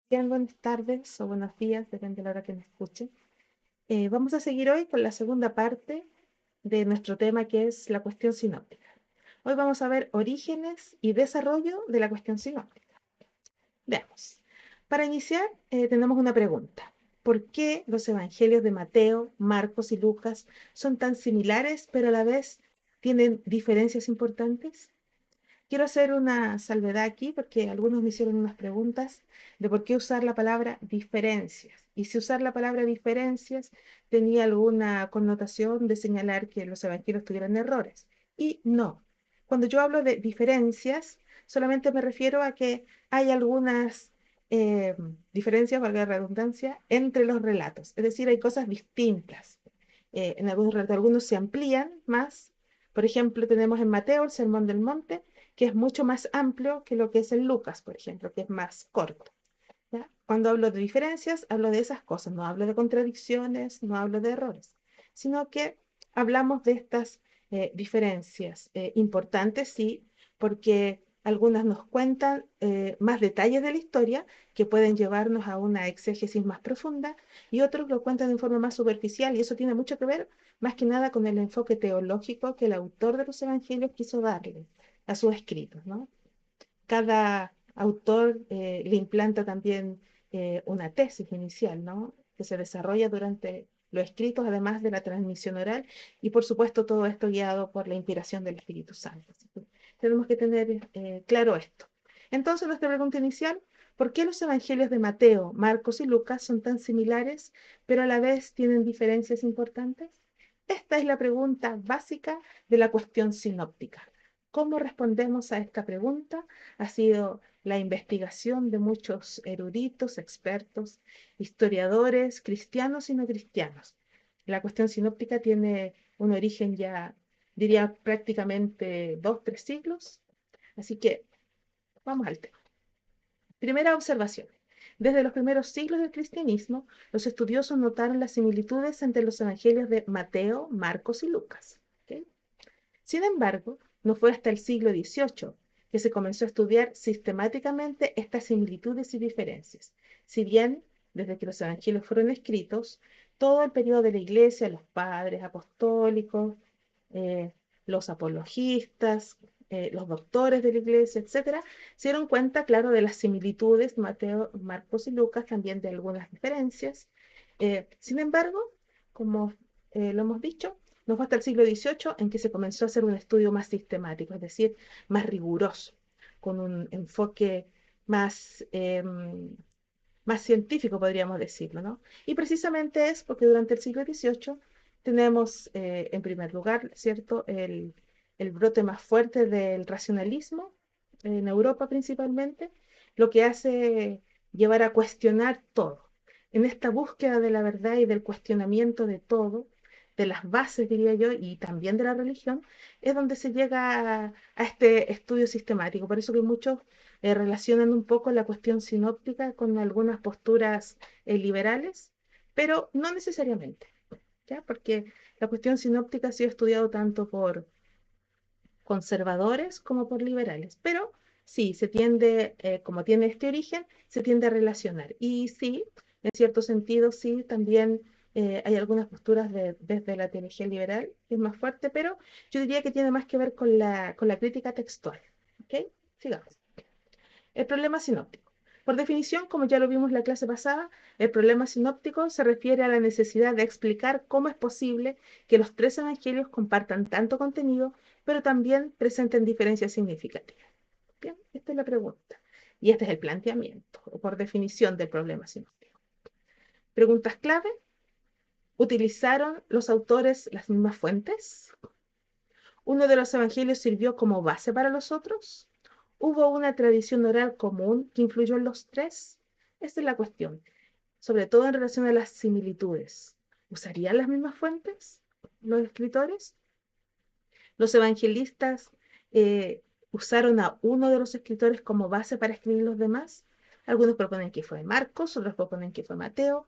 Bien, buenas tardes o buenos días, depende de la hora que me escuchen. Vamos a seguir hoy con la segunda parte de nuestro tema que es la cuestión sinóptica. Hoy vamos a ver orígenes y desarrollo de la cuestión sinóptica. Veamos. Para iniciar, tenemos una pregunta. ¿Por qué los evangelios de Mateo, Marcos y Lucas son tan similares, pero a la vez tienen diferencias importantes? Quiero hacer una salvedad aquí porque algunos me hicieron unas preguntas de por qué usar la palabra diferencias. Y si usar la palabra diferencias tenía alguna connotación de señalar que los evangelios tuvieran errores. Y no. Cuando yo hablo de diferencias, solamente me refiero a que hay algunas diferencias, valga la redundancia, entre los relatos. Es decir, hay cosas distintas. En algunos relatos, algunos se amplían más. Por ejemplo, tenemos en Mateo el Sermón del Monte, que es mucho más amplio que lo que es en Lucas, por ejemplo, que es más corto. ¿Ya? Cuando hablo de diferencias, hablo de esas cosas, no hablo de contradicciones, no hablo de errores, sino que hablamos de estas diferencias importantes, sí, porque algunas nos cuentan más detalles de la historia que pueden llevarnos a una exégesis más profunda y otros lo cuentan de forma más superficial y eso tiene mucho que ver más que nada con el enfoque teológico que el autor de los evangelios quiso darle a sus escritos, ¿no? Cada autor le implanta también una tesis inicial, ¿no? Que se desarrolla durante los escritos, además de la transmisión oral, y por supuesto todo esto guiado por la inspiración del Espíritu Santo. Así que tenemos que tener claro esto. Entonces, nuestra pregunta inicial, ¿por qué los evangelios de Mateo, Marcos y Lucas son tan similares, pero a la vez tienen diferencias importantes? Esta es la pregunta básica de la cuestión sinóptica. ¿Cómo respondemos a esta pregunta? Ha sido la investigación de muchos eruditos, expertos, historiadores, cristianos y no cristianos. La cuestión sinóptica tiene un origen ya, diría, prácticamente 2, 3 siglos. Así que vamos al tema. Primera observación. Desde los primeros siglos del cristianismo, los estudiosos notaron las similitudes entre los evangelios de Mateo, Marcos y Lucas. ¿Ok? Sin embargo, no fue hasta el siglo XVIII que se comenzó a estudiar sistemáticamente estas similitudes y diferencias. Si bien, desde que los evangelios fueron escritos, todo el periodo de la iglesia, los padres apostólicos, eh, los apologistas, los doctores de la iglesia, etcétera, se dieron cuenta, claro, de las similitudes, Mateo, Marcos y Lucas, también de algunas diferencias. Sin embargo, como lo hemos dicho, no fue hasta el siglo XVIII en que se comenzó a hacer un estudio más sistemático, es decir, más riguroso, con un enfoque más, más científico, podríamos decirlo, ¿no? Y precisamente es porque durante el siglo XVIII tenemos, en primer lugar, ¿cierto?, el brote más fuerte del racionalismo, en Europa principalmente, lo que hace llevar a cuestionar todo. En esta búsqueda de la verdad y del cuestionamiento de todo, de las bases, diría yo, y también de la religión, es donde se llega a este estudio sistemático. Por eso que muchos relacionan un poco la cuestión sinóptica con algunas posturas liberales, pero no necesariamente, ¿ya? Porque la cuestión sinóptica ha sido estudiado tanto por conservadores como por liberales, pero sí, se tiende, como tiene este origen, se tiende a relacionar. Y sí, en cierto sentido, sí, también hay algunas posturas desde la teología liberal, que es más fuerte, pero yo diría que tiene más que ver con la crítica textual. ¿Ok? Sigamos. El problema sinóptico. Por definición, como ya lo vimos en la clase pasada, el problema sinóptico se refiere a la necesidad de explicar cómo es posible que los tres evangelios compartan tanto contenido, pero también presenten diferencias significativas. Bien, esta es la pregunta. Y este es el planteamiento, o por definición del problema sinóptico. Preguntas clave. ¿Utilizaron los autores las mismas fuentes? ¿Uno de los evangelios sirvió como base para los otros? ¿Hubo una tradición oral común que influyó en los tres? Esta es la cuestión, sobre todo en relación a las similitudes. ¿Usarían las mismas fuentes los escritores? Los evangelistas usaron a uno de los escritores como base para escribir los demás. Algunos proponen que fue Marcos, otros proponen que fue Mateo.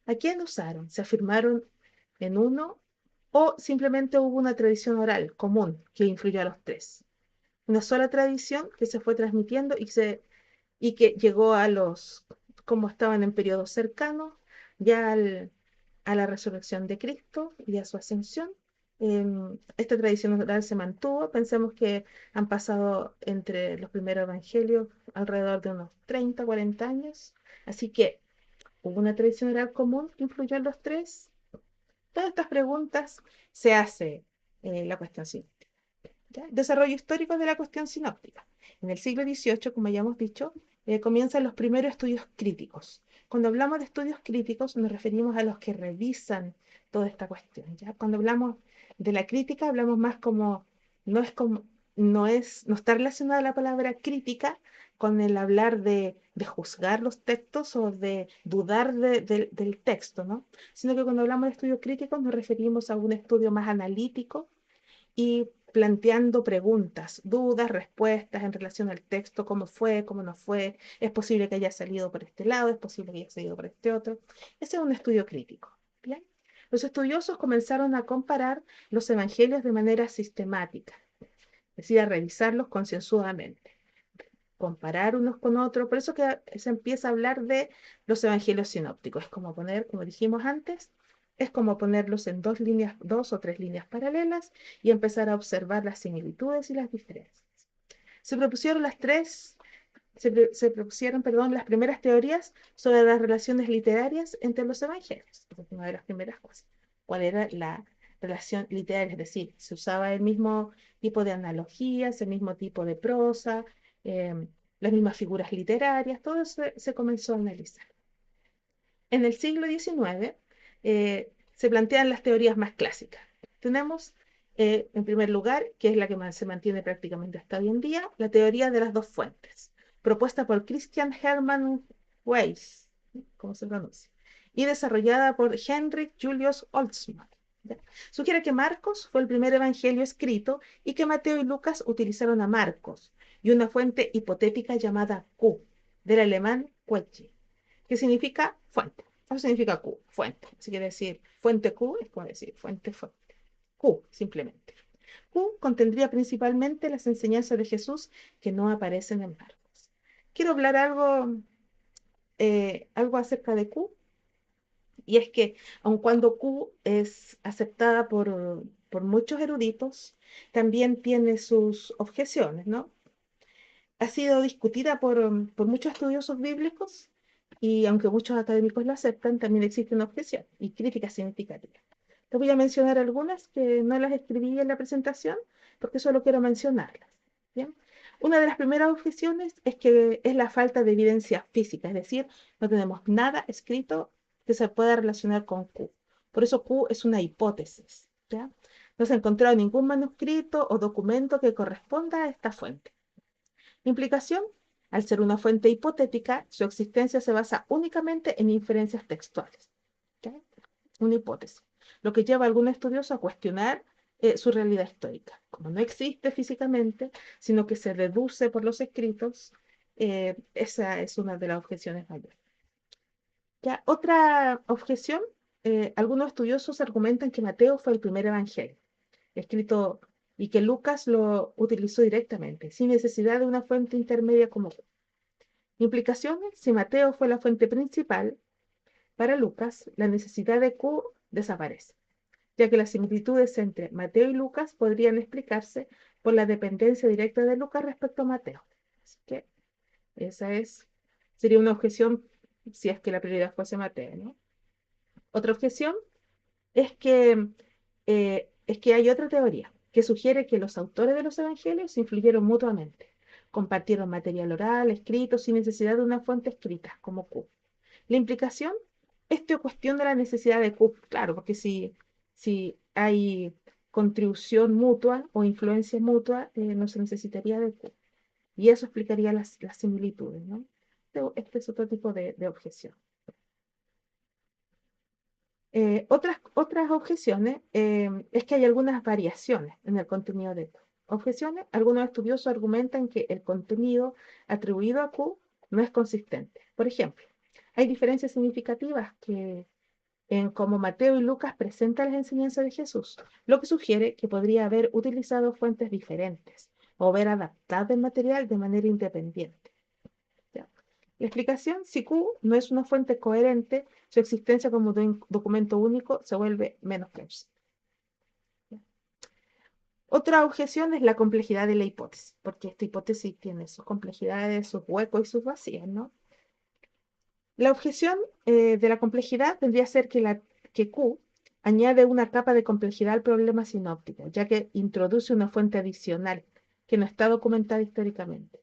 ¿A quién usaron? ¿Se afirmaron en uno o simplemente hubo una tradición oral común que influyó a los tres? Una sola tradición que se fue transmitiendo y que llegó como estaban en periodos cercanos, ya a la resurrección de Cristo y a su ascensión. Esta tradición oral se mantuvo. Pensemos que han pasado entre los primeros evangelios alrededor de unos 30, 40 años. Así que hubo una tradición oral común que influyó en los tres. Todas estas preguntas se hace la cuestión sinóptica. ¿Ya? Desarrollo histórico de la cuestión sinóptica. En el siglo XVIII, como ya hemos dicho, comienzan los primeros estudios críticos. Cuando hablamos de estudios críticos nos referimos a los que revisan toda esta cuestión. ¿Ya? Cuando hablamos de la crítica hablamos más no es como, no está relacionada la palabra crítica con el hablar de juzgar los textos o de dudar del texto, ¿no? Sino que cuando hablamos de estudios críticos nos referimos a un estudio más analítico y planteando preguntas, dudas, respuestas en relación al texto, cómo fue, cómo no fue, es posible que haya salido por este lado, es posible que haya salido por este otro. Ese es un estudio crítico. ¿Bien? Los estudiosos comenzaron a comparar los evangelios de manera sistemática, es decir, a revisarlos concienzudamente, comparar unos con otros. Por eso que se empieza a hablar de los evangelios sinópticos. Es como poner, como dijimos antes, es como ponerlos en dos líneas, dos o tres líneas paralelas y empezar a observar las similitudes y las diferencias. Se propusieron se propusieron, perdón, las primeras teorías sobre las relaciones literarias entre los evangelios. Esa es una de las primeras cosas. ¿Cuál era la relación literaria? Es decir, se usaba el mismo tipo de analogías, el mismo tipo de prosa, eh, las mismas figuras literarias, todo eso se comenzó a analizar. En el siglo XIX se plantean las teorías más clásicas. Tenemos, en primer lugar, que es la que se mantiene prácticamente hasta hoy en día, la teoría de las dos fuentes, propuesta por Christian Hermann Weiss, ¿cómo se pronuncia? Y desarrollada por Heinrich Julius Holtzmann. ¿Ya? Sugiere que Marcos fue el primer evangelio escrito y que Mateo y Lucas utilizaron a Marcos y una fuente hipotética llamada Q, del alemán Quetsche, que significa fuente. Eso significa Q, fuente. Si quiere decir fuente Q, es como decir fuente, fuente. Q, simplemente. Q contendría principalmente las enseñanzas de Jesús que no aparecen en Marcos. Quiero hablar algo acerca de Q, y es que aun cuando Q es aceptada por muchos eruditos, también tiene sus objeciones, ¿no? Ha sido discutida por muchos estudiosos bíblicos y aunque muchos académicos la aceptan, también existen objeciones y críticas significativas. Te voy a mencionar algunas que no las escribí en la presentación porque solo quiero mencionarlas. ¿Bien? Una de las primeras objeciones es que es la falta de evidencia física, es decir, no tenemos nada escrito que se pueda relacionar con Q. Por eso Q es una hipótesis. ¿Ya? No se ha encontrado ningún manuscrito o documento que corresponda a esta fuente. Implicación: al ser una fuente hipotética, su existencia se basa únicamente en inferencias textuales. ¿Ok? Una hipótesis, lo que lleva a algún estudioso a cuestionar su realidad histórica. Como no existe físicamente, sino que se deduce por los escritos, esa es una de las objeciones mayores. Ya, otra objeción, algunos estudiosos argumentan que Mateo fue el primer evangelio escrito y que Lucas lo utilizó directamente, sin necesidad de una fuente intermedia como Q. Implicaciones: si Mateo fue la fuente principal, para Lucas la necesidad de Q desaparece, ya que las similitudes entre Mateo y Lucas podrían explicarse por la dependencia directa de Lucas respecto a Mateo. Así que sería una objeción si es que la prioridad fuese Mateo, ¿no? Otra objeción es que hay otra teoría que sugiere que los autores de los evangelios influyeron mutuamente, compartieron material oral, escrito, sin necesidad de una fuente escrita, como Q. La implicación: esto cuestiona la necesidad de Q, claro, porque si hay contribución mutua o influencia mutua, no se necesitaría de Q. Y eso explicaría las similitudes, ¿no? Este es otro tipo de objeción. Otras objeciones es que hay algunas variaciones en el contenido de Q. Objeciones: algunos estudiosos argumentan que el contenido atribuido a Q no es consistente. Por ejemplo, hay diferencias significativas en cómo Mateo y Lucas presentan las enseñanzas de Jesús, lo que sugiere que podría haber utilizado fuentes diferentes o haber adaptado el material de manera independiente. ¿Ya? La explicación, si Q no es una fuente coherente, su existencia como documento único se vuelve menos plausible. Otra objeción es la complejidad de la hipótesis, porque esta hipótesis tiene sus complejidades, sus huecos y sus vacíos, ¿no? La objeción de la complejidad tendría que ser que Q añade una capa de complejidad al problema sinóptico, ya que introduce una fuente adicional que no está documentada históricamente.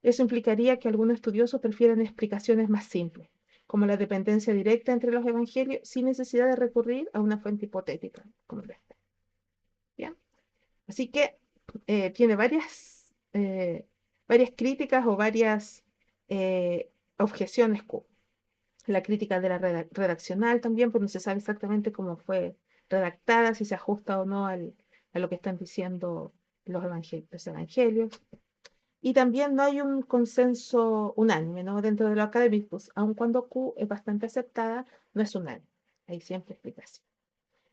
Eso implicaría que algunos estudiosos prefieren explicaciones más simples, como la dependencia directa entre los evangelios, sin necesidad de recurrir a una fuente hipotética, como esta. ¿Bien? Así que tiene varias críticas o varias objeciones Q. La crítica de la redaccional también, pues no se sabe exactamente cómo fue redactada, si se ajusta o no a lo que están diciendo los evangelios. Y también no hay un consenso unánime, ¿no? Dentro de los académicos, aun cuando Q es bastante aceptada, no es unánime. Hay siempre explicación.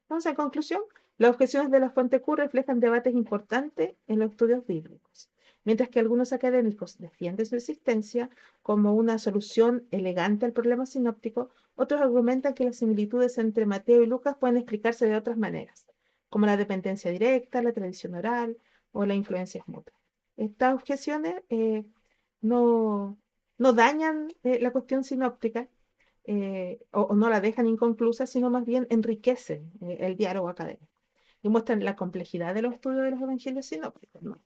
Entonces, en conclusión, las objeciones de la fuente Q reflejan debates importantes en los estudios bíblicos, mientras que algunos académicos defienden su existencia como una solución elegante al problema sinóptico, otros argumentan que las similitudes entre Mateo y Lucas pueden explicarse de otras maneras, como la dependencia directa, la tradición oral o la influencia mutua. Estas objeciones no, no dañan la cuestión sinóptica, o no la dejan inconclusa, sino más bien enriquecen el diálogo académico y muestran la complejidad de los estudios de los evangelios sinópticos, ¿no?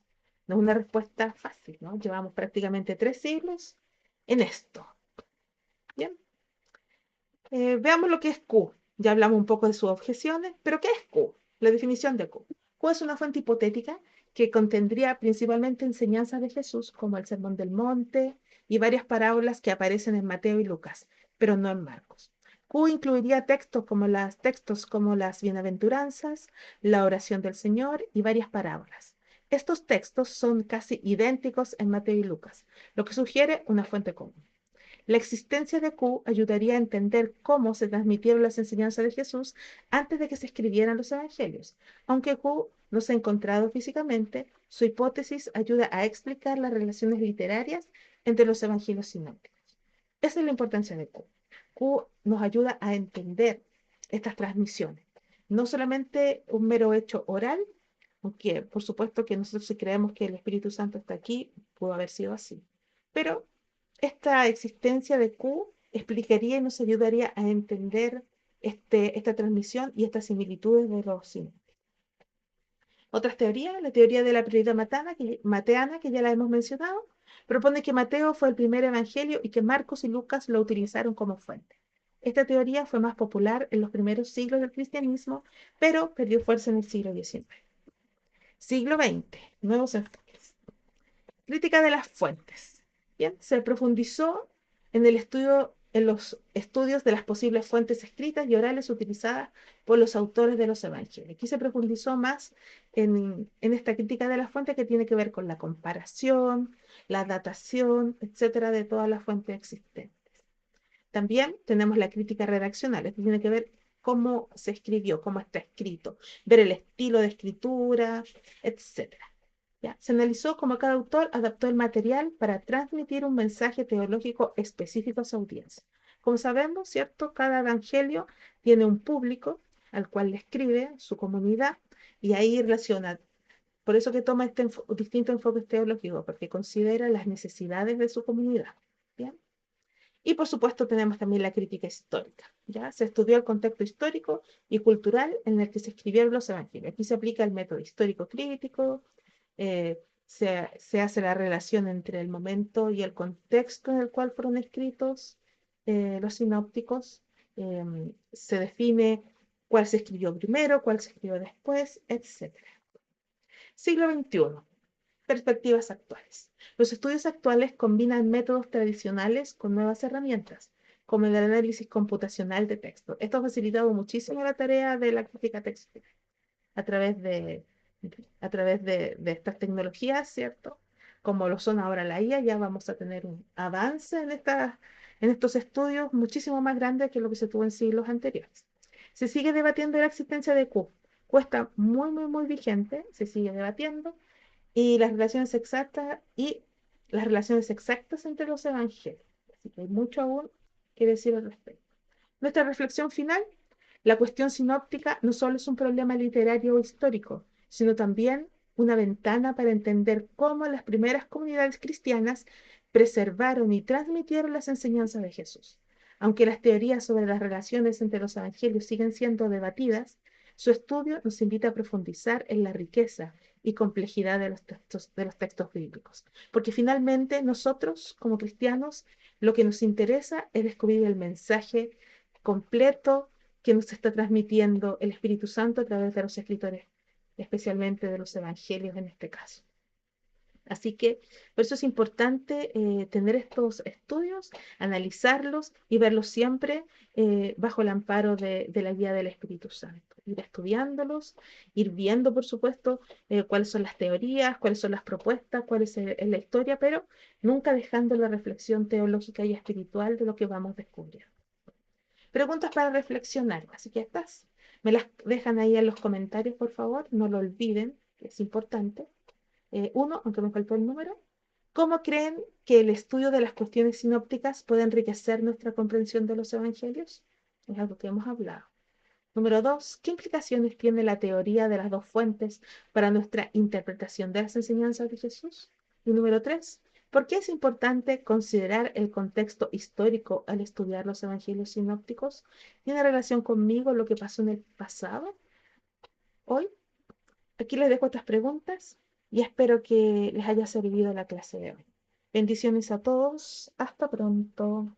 No es una respuesta fácil, ¿no? Llevamos prácticamente 3 siglos en esto. Bien, veamos lo que es Q. Ya hablamos un poco de sus objeciones, pero ¿qué es Q? La definición de Q. Q es una fuente hipotética que contendría principalmente enseñanzas de Jesús, como el Sermón del Monte y varias parábolas que aparecen en Mateo y Lucas, pero no en Marcos. Q incluiría textos como las bienaventuranzas, la oración del Señor y varias parábolas. Estos textos son casi idénticos en Mateo y Lucas, lo que sugiere una fuente común. La existencia de Q ayudaría a entender cómo se transmitieron las enseñanzas de Jesús antes de que se escribieran los evangelios. Aunque Q no se ha encontrado físicamente, su hipótesis ayuda a explicar las relaciones literarias entre los evangelios sinópticos. Esa es la importancia de Q. Q nos ayuda a entender estas transmisiones. No solamente un mero hecho oral, aunque por supuesto que nosotros si creemos que el Espíritu Santo está aquí, pudo haber sido así. Pero esta existencia de Q explicaría y nos ayudaría a entender esta transmisión y estas similitudes de los signos. Otras teorías, la teoría de la prioridad mateana, que ya la hemos mencionado, propone que Mateo fue el primer evangelio y que Marcos y Lucas lo utilizaron como fuente. Esta teoría fue más popular en los primeros siglos del cristianismo, pero perdió fuerza en el siglo XIX. Siglo XX, nuevos enfoques. Crítica de las fuentes. Bien, se profundizó en los estudios de las posibles fuentes escritas y orales utilizadas por los autores de los evangelios. Aquí se profundizó más en esta crítica de las fuentes que tiene que ver con la comparación, la datación, etcétera, de todas las fuentes existentes. También tenemos la crítica redaccional, esto tiene que ver cómo se escribió, cómo está escrito, ver el estilo de escritura, etcétera. ¿Ya? Se analizó cómo cada autor adaptó el material para transmitir un mensaje teológico específico a su audiencia. Como sabemos, ¿cierto? Cada evangelio tiene un público al cual le escribe, su comunidad, y ahí relaciona. Por eso que toma distintos enfoques teológicos, porque considera las necesidades de su comunidad. ¿Bien? Y por supuesto tenemos también la crítica histórica. ¿Ya? Se estudió el contexto histórico y cultural en el que se escribieron los evangelios. Aquí se aplica el método histórico crítico, se hace la relación entre el momento y el contexto en el cual fueron escritos los sinópticos, se define cuál se escribió primero, cuál se escribió después, etc. Siglo XXI. Perspectivas actuales. Los estudios actuales combinan métodos tradicionales con nuevas herramientas, como el análisis computacional de texto. Esto ha facilitado muchísimo la tarea de la crítica textual a través de estas tecnologías, ¿cierto? Como lo son ahora la IA, ya vamos a tener un avance en estos estudios muchísimo más grande que lo que se tuvo en siglos anteriores. Se sigue debatiendo la existencia de Q. Q está muy, muy, muy vigente, se sigue debatiendo, y las relaciones exactas entre los evangelios. Así que hay mucho aún que decir al respecto. Nuestra reflexión final: la cuestión sinóptica no solo es un problema literario o histórico, sino también una ventana para entender cómo las primeras comunidades cristianas preservaron y transmitieron las enseñanzas de Jesús. Aunque las teorías sobre las relaciones entre los evangelios siguen siendo debatidas, su estudio nos invita a profundizar en la riqueza y complejidad de los textos bíblicos. Porque finalmente nosotros, como cristianos, lo que nos interesa es descubrir el mensaje completo que nos está transmitiendo el Espíritu Santo a través de los escritores, especialmente de los evangelios en este caso. Así que por eso es importante tener estos estudios, analizarlos y verlos siempre bajo el amparo de la guía del Espíritu Santo. Ir estudiándolos, ir viendo, por supuesto, cuáles son las teorías, cuáles son las propuestas, cuál es la historia, pero nunca dejando la reflexión teológica y espiritual de lo que vamos descubriendo. Preguntas para reflexionar. Así que estas me las dejan ahí en los comentarios, por favor. No lo olviden, que es importante. Uno, aunque me faltó el número. ¿Cómo creen que el estudio de las cuestiones sinópticas puede enriquecer nuestra comprensión de los evangelios? Es algo que hemos hablado. Número dos, ¿qué implicaciones tiene la teoría de las dos fuentes para nuestra interpretación de las enseñanzas de Jesús? Y número tres, ¿por qué es importante considerar el contexto histórico al estudiar los evangelios sinópticos? ¿Tiene relación conmigo lo que pasó en el pasado? Hoy, aquí les dejo estas preguntas y espero que les haya servido la clase de hoy. Bendiciones a todos. Hasta pronto.